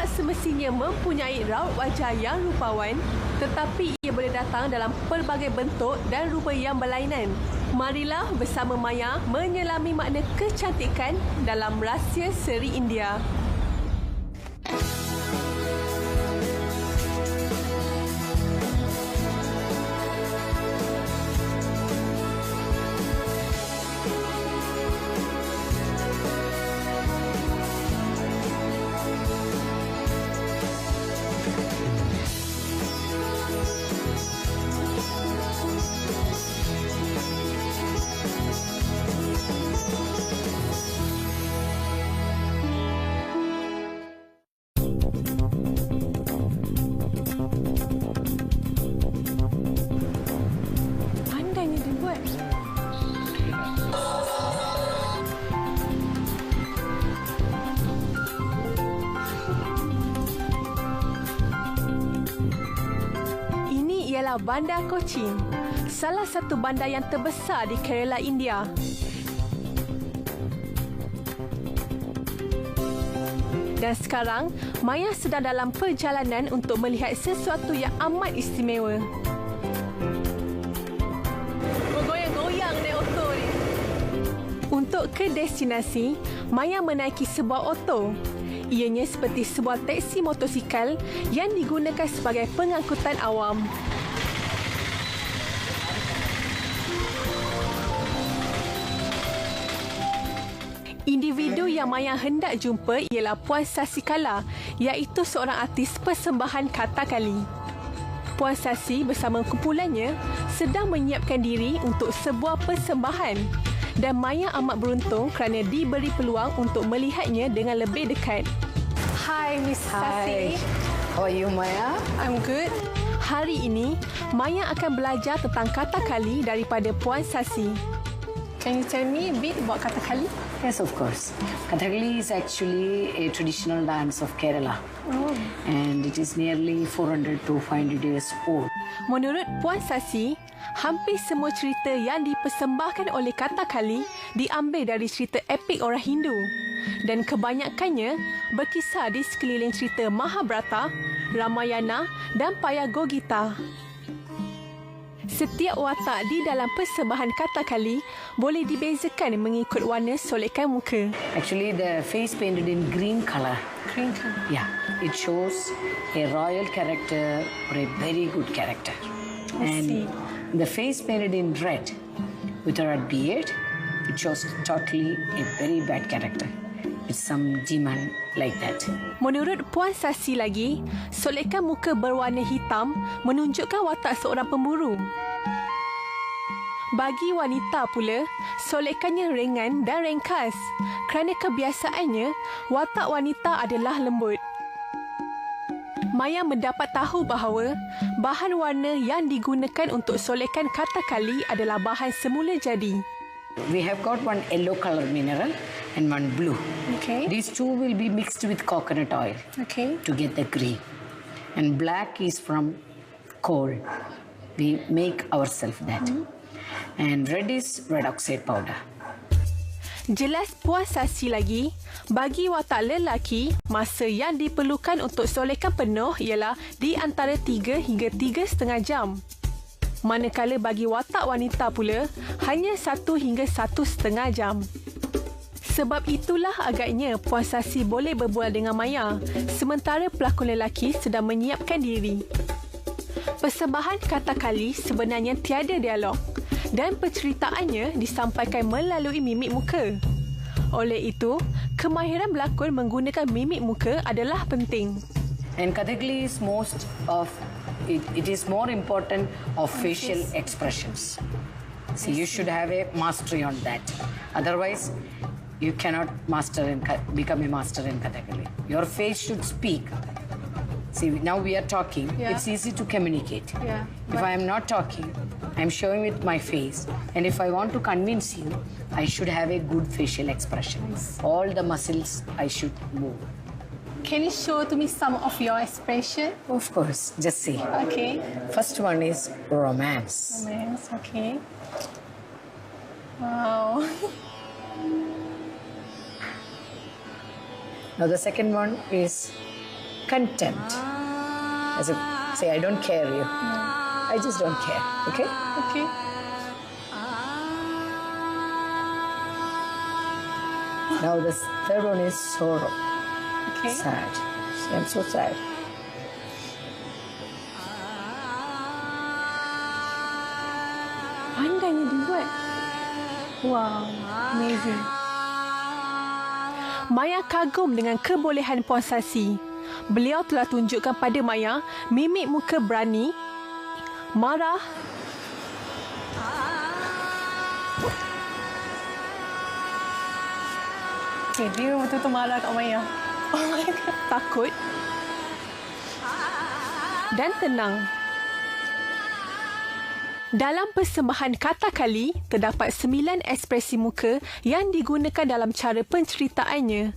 tak semestinya mempunyai raut wajah yang rupawan, tetapi ia boleh datang dalam pelbagai bentuk dan rupa yang berlainan. Marilah bersama Maya menyelami makna kecantikan dalam rahsia seri India. Pandainya dia buat. Ini ialah Bandar Cochin, salah satu bandar yang terbesar di Kerala, India. Dan sekarang, Maya sedang dalam perjalanan untuk melihat sesuatu yang amat istimewa. Bergoyang-goyang naik oto ni. Untuk ke destinasi, Maya menaiki sebuah oto. Ianya seperti sebuah teksi motosikal yang digunakan sebagai pengangkutan awam. Individu yang Maya hendak jumpa ialah Puan Sasikala, iaitu seorang artis persembahan Kathakali. Puan Sasi bersama kumpulannya sedang menyiapkan diri untuk sebuah persembahan dan Maya amat beruntung kerana diberi peluang untuk melihatnya dengan lebih dekat. Hi, Miss Sasi. How are you, Maya? I'm good. Hari ini, Maya akan belajar tentang Kathakali daripada Puan Sasi. Can you tell me a bit about Kathakali? Yes, of course. Kathakali is actually a traditional dance of Kerala. And it is nearly 400 to 500 years old. Menurut Puan Sasi, hampir semua cerita yang dipersembahkan oleh Kathakali diambil dari cerita epik orang Hindu dan kebanyakannya berkisar di sekeliling cerita Mahabharata, Ramayana dan Payagogita. Setiap watak di dalam persembahan Kathakali boleh dibezakan mengikut warna solekan muka. Actually, the face painted in green color. Green color. Yeah, it shows a royal character or a very good character. I see. The face painted in red with a red beard, it shows totally a very bad character. It's some demon like that. Menurut Puan Sasi lagi, solekan muka berwarna hitam menunjukkan watak seorang pemburu. Bagi wanita pula, solekannya ringan dan ringkas kerana kebiasaannya watak wanita adalah lembut. Maya mendapat tahu bahawa bahan warna yang digunakan untuk solekan Kathakali adalah bahan semula jadi. We have got one yellow color mineral and one blue. Okay. These two will be mixed with coconut oil Okay. to get the green. And black is from coal. We make ourselves that. And red is red oxide powder. Jelas Puan Sasi lagi, bagi watak lelaki, masa yang diperlukan untuk solekan penuh ialah di antara 3 hingga 3,5 jam. Manakala bagi watak wanita pula, hanya 1 hingga 1,5 jam. Sebab itulah agaknya Puan Sasi boleh berbual dengan Maya, sementara pelakon lelaki sedang menyiapkan diri. Persembahan Kathakali sebenarnya tiada dialog dan penceritaannya disampaikan melalui mimik muka. Oleh itu, kemahiran berlakon menggunakan mimik muka adalah penting. And Kathakali is it is more important of facial expressions. See, you should have a mastery on that. Otherwise, you cannot become a master in Kathakali. Your face should speak. See, now we are talking. Yeah. It's easy to communicate. Yeah, If I am not talking, I'm showing with my face. And if I want to convince you, I should have a good facial expression. All the muscles I should move. Can you show to me some of your expression? Of course, just see. Okay. First one is romance. Yes, okay. Wow. Now the second one is content. As if say, I don't care you. I just don't care. Okay? Okay. Now the third one is sorrow. Okay. Sad. I'm so sad. Pandainya dibuat. Wow, amazing. Maya kagum dengan kebolehan Puan Sasi. Beliau telah tunjukkan pada Maya mimik muka berani, marah, okay, dia betul-betul marah kat Maya. Oh my God. Takut dan tenang. Dalam persembahan Kata Kali, terdapat 9 ekspresi muka yang digunakan dalam cara penceritaannya.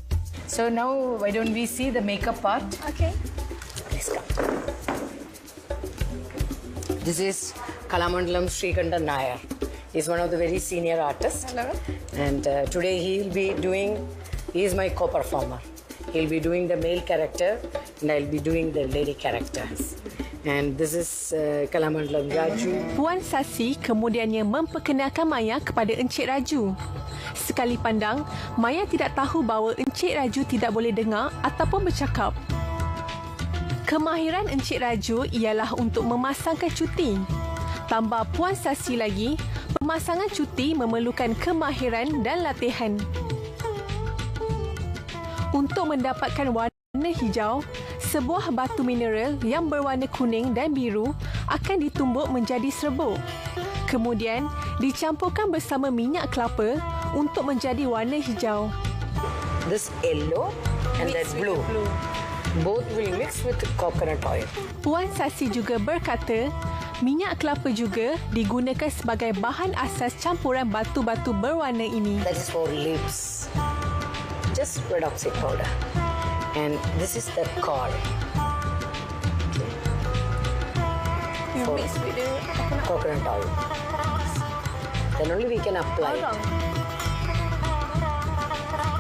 So now, why don't we see the makeup part? Okay. Please come. This is Kalamandalam Srikandan Nair. He's one of the very senior artists. Hello. And today he is my co-performer. He'll be doing the male character and I'll be doing the lady characters. And this is Kalamandalam Raju. Puan Sasi kemudiannya memperkenalkan Maya kepada Encik Raju. Sekali pandang, Maya tidak tahu bahawa Encik Raju tidak boleh dengar ataupun bercakap. Kemahiran Encik Raju ialah untuk memasangkan cuti. Tambah Puan Sasi lagi, pemasangan cuti memerlukan kemahiran dan latihan. Untuk mendapatkan warna hijau, sebuah batu mineral yang berwarna kuning dan biru akan ditumbuk menjadi serbuk. Kemudian, dicampurkan bersama minyak kelapa untuk menjadi warna hijau. This yellow and that blue. Both will mix with coconut oil. Puan Sasi juga berkata, minyak kelapa juga digunakan sebagai bahan asas campuran batu-batu berwarna ini. That is for lips. Just redoxy powder. And this is the cord. You mix with the Coconut oil. Then only we can apply it.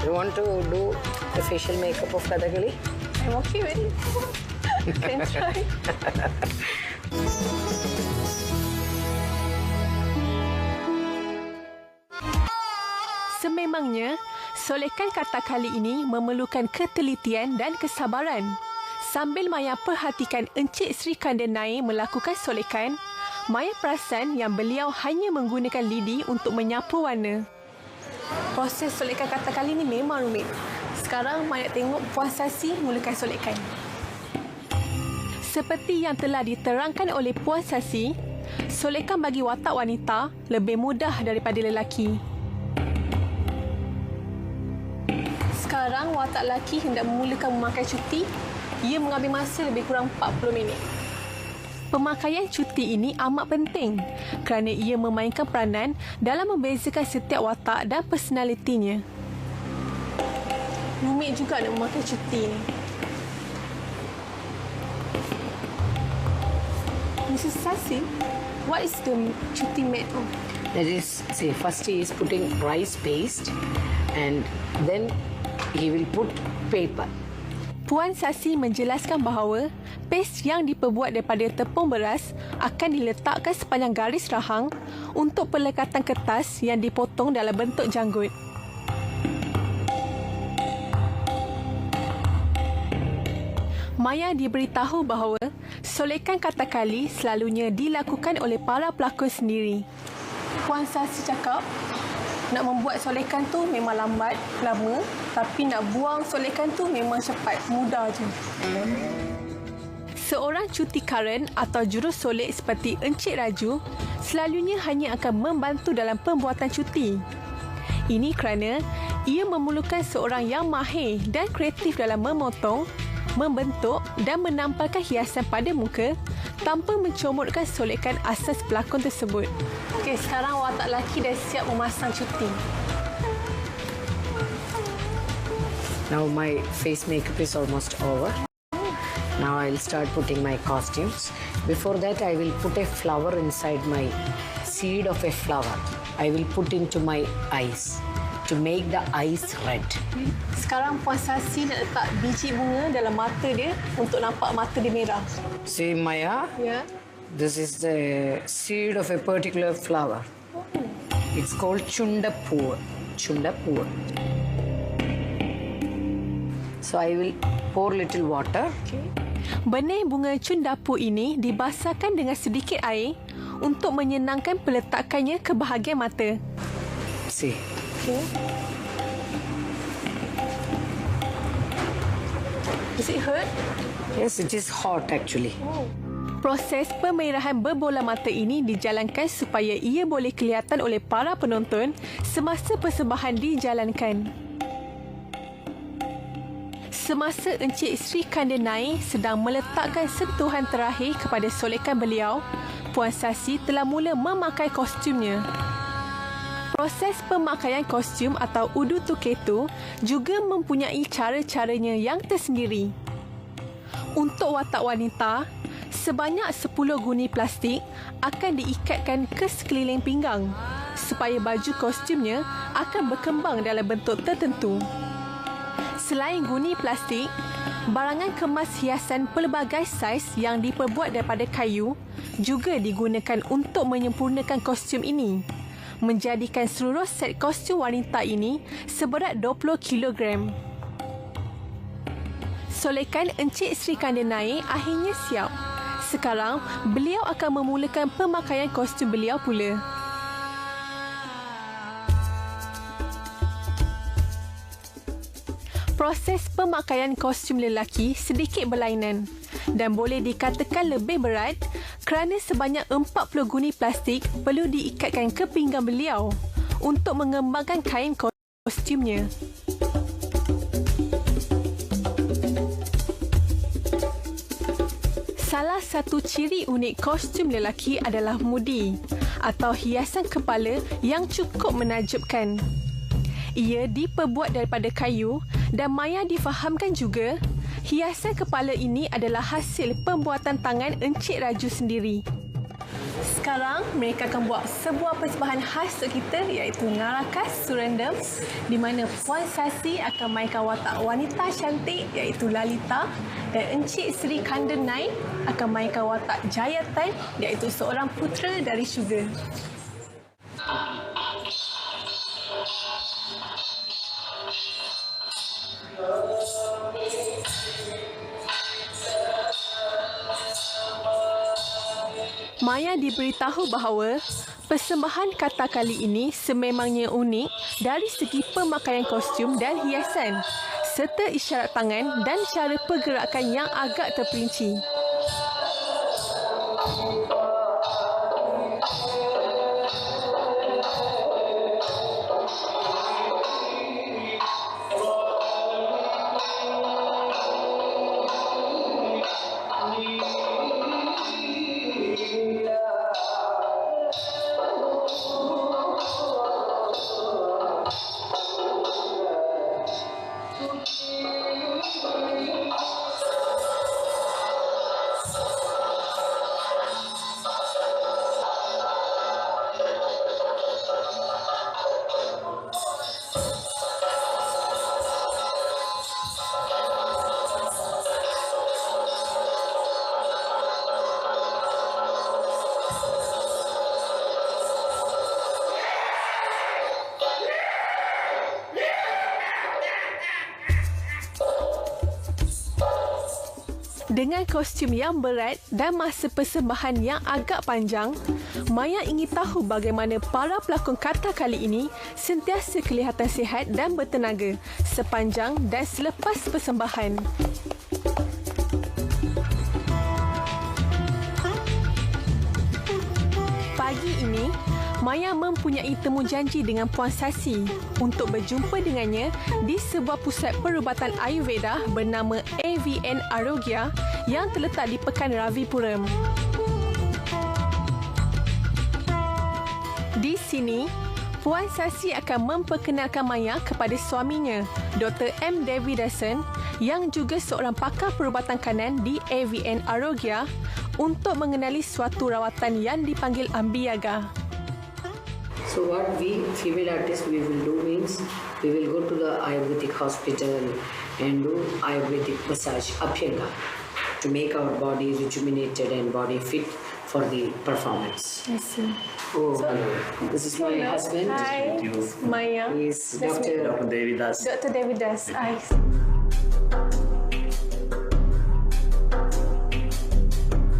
You want to do the facial makeup of Kathakali? I'm okay with it. Can try. Sememangnya, solekan Kata Kali ini memerlukan ketelitian dan kesabaran. Sambil Maya perhatikan Encik Srikandan Nair melakukan solekan, Maya perasan yang beliau hanya menggunakan lidi untuk menyapu warna. Proses solekan Kata Kali ini memang rumit. Sekarang Maya tengok Puan Sasi mulakan solekan. Seperti yang telah diterangkan oleh Puan Sasi, solekan bagi watak wanita lebih mudah daripada lelaki. Sekarang watak lelaki hendak memulakan memakai cuti, ia mengambil masa lebih kurang 40 minit. Pemakaian cuti ini amat penting kerana ia memainkan peranan dalam membezakan setiap watak dan personalitinya. Rumit juga nak memakai cuti ni. Mrs. Sasi, what is the cuti made of? That is, say, first he is putting rice paste and then he will put paper. Puan Sasi menjelaskan bahawa paste yang diperbuat daripada tepung beras akan diletakkan sepanjang garis rahang untuk pelekatan kertas yang dipotong dalam bentuk janggut. Maya diberitahu bahawa solekan Kata Kali selalunya dilakukan oleh para pelakon sendiri. Puan Sasi cakap, nak membuat solekan tu memang lambat, lama, tapi nak buang solekan tu memang cepat, mudah je. Seorang cuti karen atau jurus solek seperti Encik Raju selalunya hanya akan membantu dalam pembuatan cuti. Ini kerana ia memerlukan seorang yang mahir dan kreatif dalam memotong, membentuk dan menampalkan hiasan pada muka tanpa mencomotkan solekan asas pelakon tersebut. Okey, sekarang watak lelaki dah siap memasang cuti. Now my face makeup is almost over. Now I'll start putting my costumes. Before that, I will put a flower inside my seed of a flower. I will put into my eyes to make the eyes red. Sekarang Puan Sasi nak letak biji bunga dalam mata dia untuk nampak mata dia merah. See, Maya, Ya. this is the seed of a particular flower. It's called chundapur. Chundapur. So I will pour little water. Okay. Benih bunga cundapu ini dibasahkan dengan sedikit air untuk menyenangkan peletakannya ke bahagian mata. See. Okay. Does it hurt? Yes, it is hot actually. Proses pemerahan berbola mata ini dijalankan supaya ia boleh kelihatan oleh para penonton semasa persembahan dijalankan. Semasa Encik Sri Kandanai sedang meletakkan sentuhan terakhir kepada solekan beliau, Puan Sasi telah mula memakai kostumnya. Proses pemakaian kostum atau udu tuketu juga mempunyai cara-caranya yang tersendiri. Untuk watak wanita, sebanyak 10 guni plastik akan diikatkan ke sekeliling pinggang supaya baju kostumnya akan berkembang dalam bentuk tertentu. Selain guni plastik, barangan kemas hiasan pelbagai saiz yang diperbuat daripada kayu juga digunakan untuk menyempurnakan kostum ini, menjadikan seluruh set kostum wanita ini seberat 20 kilogram. Solekan Encik Sri Kandanai akhirnya siap. Sekarang, beliau akan memulakan pemakaian kostum beliau pula. Proses pemakaian kostum lelaki sedikit berlainan dan boleh dikatakan lebih berat kerana sebanyak 40 guni plastik perlu diikatkan ke pinggang beliau untuk mengembangkan kain kostumnya. Salah satu ciri unik kostum lelaki adalah mudi atau hiasan kepala yang cukup menakjubkan. Ia diperbuat daripada kayu dan Maya difahamkan juga hiasan kepala ini adalah hasil pembuatan tangan Encik Raju sendiri. Sekarang mereka akan buat sebuah persembahan khas untuk kita iaitu Ngarakas Surendam di mana Puan Sasi akan mainkan watak wanita cantik iaitu Lalita dan Encik Sri Kandanai akan mainkan watak Jayatan iaitu seorang putera dari syurga. Maya diberitahu bahawa persembahan kata kali ini sememangnya unik dari segi pemakaian kostum dan hiasan serta isyarat tangan dan cara pergerakan yang agak terperinci. Dengan kostum yang berat dan masa persembahan yang agak panjang, Maya ingin tahu bagaimana para pelakon kata kali ini sentiasa kelihatan sihat dan bertenaga sepanjang dan selepas persembahan. Pagi ini, Maya mempunyai temu janji dengan Puan Sasi untuk berjumpa dengannya di sebuah pusat perubatan Ayurveda bernama AVN Arogya yang terletak di Pekan Ravipuram. Di sini, Puan Sasi akan memperkenalkan Maya kepada suaminya, Dr. M. Devidasan, yang juga seorang pakar perubatan kanan di AVN Arogya untuk mengenali suatu rawatan yang dipanggil Ambiyaga. So what we female artists we will do means we will go to the Ayurvedic hospital and do Ayurvedic massage Abhyanga to make our body rejuvenated and body fit for the performance. I see. Oh, hello. This is my husband. Hi, Maya. He's Nice to meet Dr. Devidas. Dr. Devidas. Hi.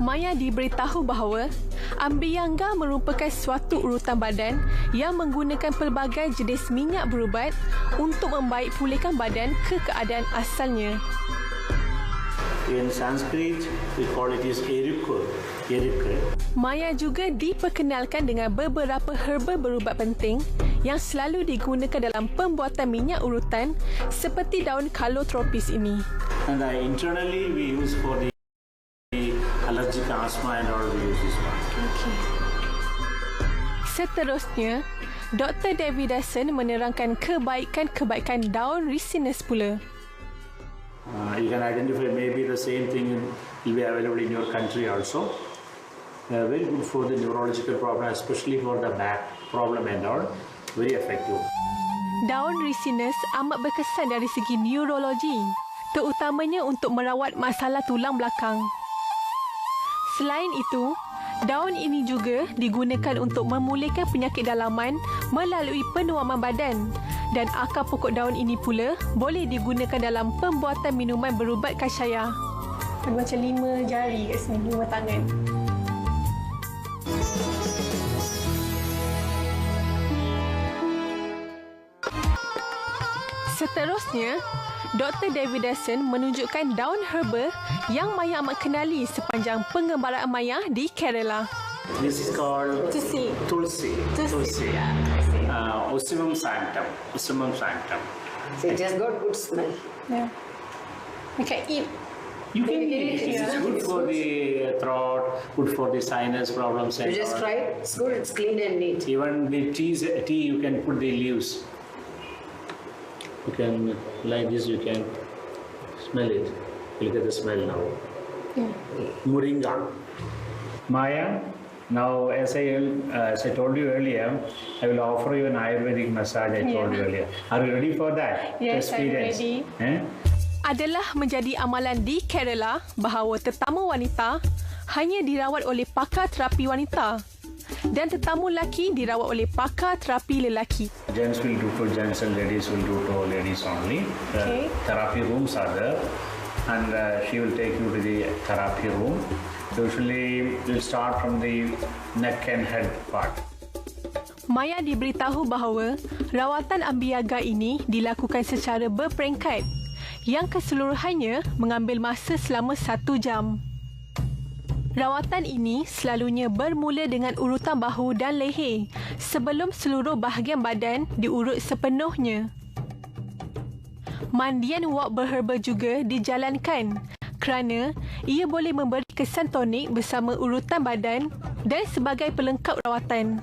Maya diberitahu bahawa Abhyanga merupakan suatu urutan badan yang menggunakan pelbagai jenis minyak berubat untuk membaik pulihkan badan ke keadaan asalnya. In Sanskrit, we call it is Erika. Maya juga diperkenalkan dengan beberapa herba berubat penting yang selalu digunakan dalam pembuatan minyak urutan seperti daun kalotropis ini. And internally we use for the allergic asthma and all we use this one. Okay. Seterusnya, Dr. Devidasan menerangkan kebaikan-kebaikan daun ricinus pula. You can identify maybe the same thing will be available in your country also. Very good for the neurological problem, especially for the back problem and all. Very effective. Daun ricinus amat berkesan dari segi neurologi, terutamanya untuk merawat masalah tulang belakang. Selain itu, daun ini juga digunakan untuk memulihkan penyakit dalaman melalui penuaman badan dan akar pokok daun ini pula boleh digunakan dalam pembuatan minuman berubat kashaya. Ada macam 5 jari kat sini, 5 tangan. Seterusnya, Dr. Devidasan menunjukkan daun herba yang Maya amat kenali sepanjang pengembaraan Maya di Kerala. This is called Tulsi. Tulsi. Tulsi. Ocimum sanctum. Ocimum sanctum. So it has got good smell. Yeah. You can eat. You can eat. It's good for the throat, good for the sinus problems. You And just all. try it. It's good. It's clean and neat. Even the tea you can put the leaves. You can, like this, you can smell it. Look at the smell now. Yeah. Moringa. Maya, now as I told you earlier, I will offer you an Ayurvedic massage. I told you earlier. Are you ready for that? Yes, I'm Experience? ready. Adalah menjadi amalan di Kerala bahawa tetamu wanita hanya dirawat oleh pakar terapi wanita dan tetamu lelaki dirawat oleh pakar terapi lelaki. Gents will do to gents and ladies will do to ladies only. Okay. Therapy rooms are there, and she will take you to the therapy room. Usually, we'll start from the neck and head part. Maya diberitahu bahawa rawatan Abhyanga ini dilakukan secara berperingkat yang keseluruhannya mengambil masa selama 1 jam. Rawatan ini selalunya bermula dengan urutan bahu dan leher sebelum seluruh bahagian badan diurut sepenuhnya. Mandian wak berherba juga dijalankan kerana ia boleh memberi kesan tonik bersama urutan badan dan sebagai pelengkap rawatan.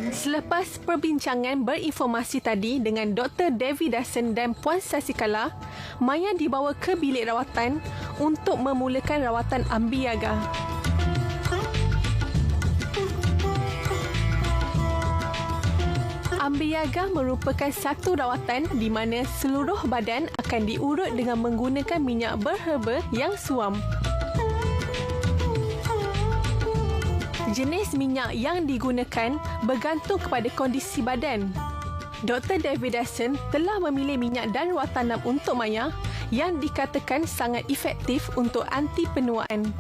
Selepas perbincangan berinformasi tadi dengan Dr. Devidasan dan Puan Sasikala, Maya dibawa ke bilik rawatan untuk memulakan rawatan Abhyanga. Abhyanga merupakan satu rawatan di mana seluruh badan akan diurut dengan menggunakan minyak berherba yang suam. Jenis minyak yang digunakan bergantung kepada kondisi badan. Dr. Devidasan telah memilih minyak darwa tanam untuk Maya yang dikatakan sangat efektif untuk anti penuaan.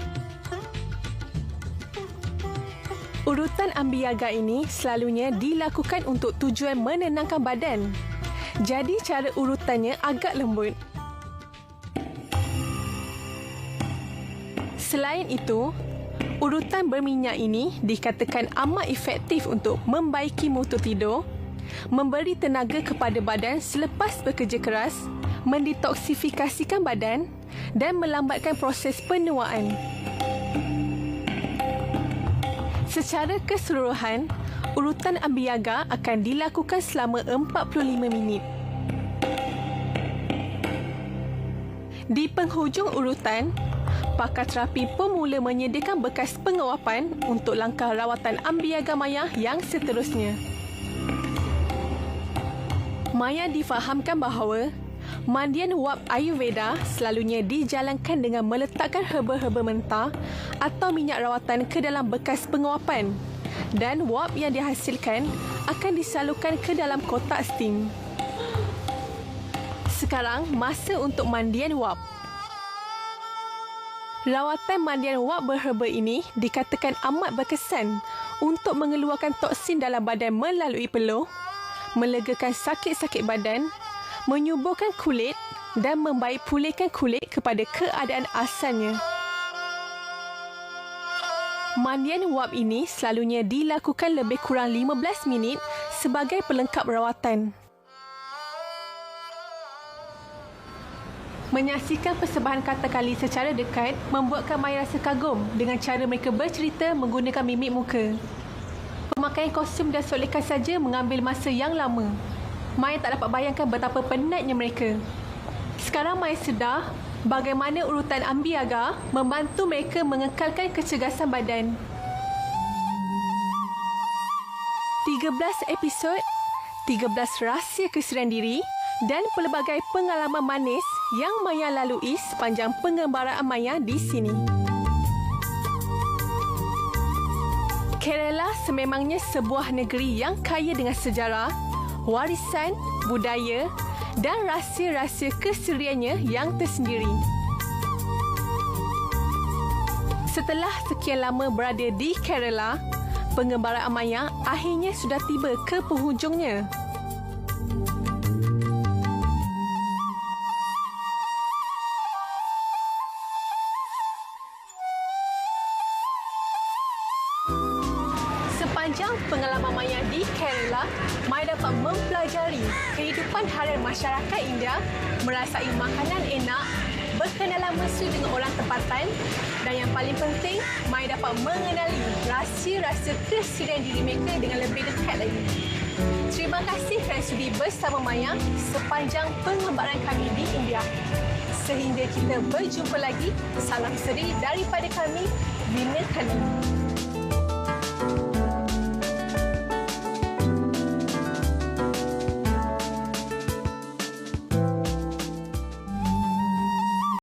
Urutan Abhyanga ini selalunya dilakukan untuk tujuan menenangkan badan. Jadi cara urutannya agak lembut. Selain itu, urutan berminyak ini dikatakan amat efektif untuk membaiki mutu tidur, memberi tenaga kepada badan selepas bekerja keras, mendetoksifikasikan badan dan melambatkan proses penuaan. Secara keseluruhan, urutan Abhyanga akan dilakukan selama 45 minit. Di penghujung urutan, pakar terapi pun mula menyediakan bekas pengawapan untuk langkah rawatan ambiaga Maya yang seterusnya. Maya difahamkan bahawa mandian wap Ayurveda selalunya dijalankan dengan meletakkan herba-herba mentah atau minyak rawatan ke dalam bekas pengawapan dan wap yang dihasilkan akan disalurkan ke dalam kotak steam. Sekarang, masa untuk mandian wap. Rawatan mandian wap berherba ini dikatakan amat berkesan untuk mengeluarkan toksin dalam badan melalui peluh, melegakan sakit-sakit badan, menyuburkan kulit dan membaik pulihkan kulit kepada keadaan asalnya. Mandian wap ini selalunya dilakukan lebih kurang 15 minit sebagai pelengkap rawatan. Menyaksikan persembahan kata kali secara dekat membuatkan Maya rasa kagum dengan cara mereka bercerita menggunakan mimik muka. Pemakaian kostum dan solekan saja mengambil masa yang lama. Maya tak dapat bayangkan betapa penatnya mereka. Sekarang Maya sedar bagaimana urutan ambiaga membantu mereka mengekalkan kecergasan badan. 13 episod, 13 rahsia kesedaran diri dan pelbagai pengalaman manis yang Maya lalui sepanjang pengembaraan Maya di sini. Kerala sememangnya sebuah negeri yang kaya dengan sejarah, warisan, budaya dan rahsia-rahsia keseriannya yang tersendiri. Setelah sekian lama berada di Kerala, pengembaraan Maya akhirnya sudah tiba ke penghujungnya. Sepanjang pengalaman Maya di Kerala, Maya dapat mempelajari kehidupan harian masyarakat India, merasai makanan enak, berkenalan mesra dengan orang tempatan dan yang paling penting, Maya dapat mengenali rahsia-rahsia kesedihan diri mereka dengan lebih dekat lagi. Terima kasih kerana sudi bersama Maya sepanjang pengembaraan kami di India. Sehingga kita berjumpa lagi, salam seri daripada kami, Bina Khalil.